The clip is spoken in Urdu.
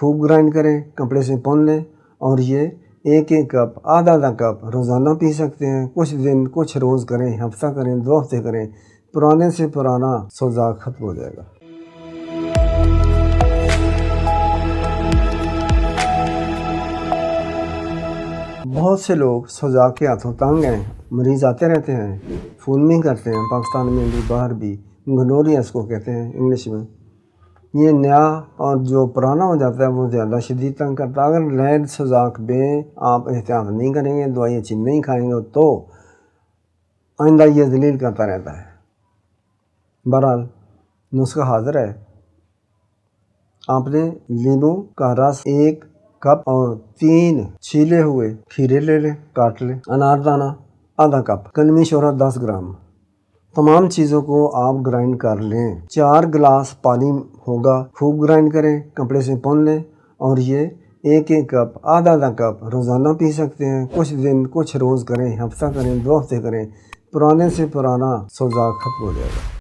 خوب گرائنڈ کریں، کپڑے سے پون لیں اور یہ ایک کپ آدھا کپ روزانہ پی سکتے ہیں۔ کچھ دن کچھ روز کریں، ہفتہ کریں، 2 ہفتے کریں، پرانے سے پرانا سوزاک ختم ہو جائے گا۔ بہت سے لوگ سوزاک کے ہاتھوں تنگ ہیں، مریض آتے رہتے ہیں، فون بھی کرتے ہیں، پاکستان میں بھی باہر بھی، گنوریا اس کو کہتے ہیں انگلش میں۔ یہ نیا اور جو پرانا ہو جاتا ہے وہ زیادہ شدید تنگ کرتا ہے۔ اگر نئے سوزاک میں آپ احتیاط نہیں کریں گے، دوائی اچھی نہیں کھائیں گے تو آئندہ یہ ذلیل کرتا رہتا ہے۔ بہرحال نسخہ حاضر ہے۔ آپ نے لیموں کا رس 1 کپ اور 3 چھیلے ہوئے کھیرے لے لیں، کاٹ لیں، انار دانہ آدھا کپ، کلمی شورہ 10 گرام۔ تمام چیزوں کو آپ گرائنڈ کر لیں۔ 4 گلاس پانی ہوگا، خوب گرائنڈ کریں، کپڑے سے پون لیں اور یہ ایک کپ آدھا کپ روزانہ پی سکتے ہیں۔ کچھ دن کچھ روز کریں، ہفتہ کریں، 2 ہفتے کریں، پرانے سے پرانا سوزاک ختم ہو جائے گا۔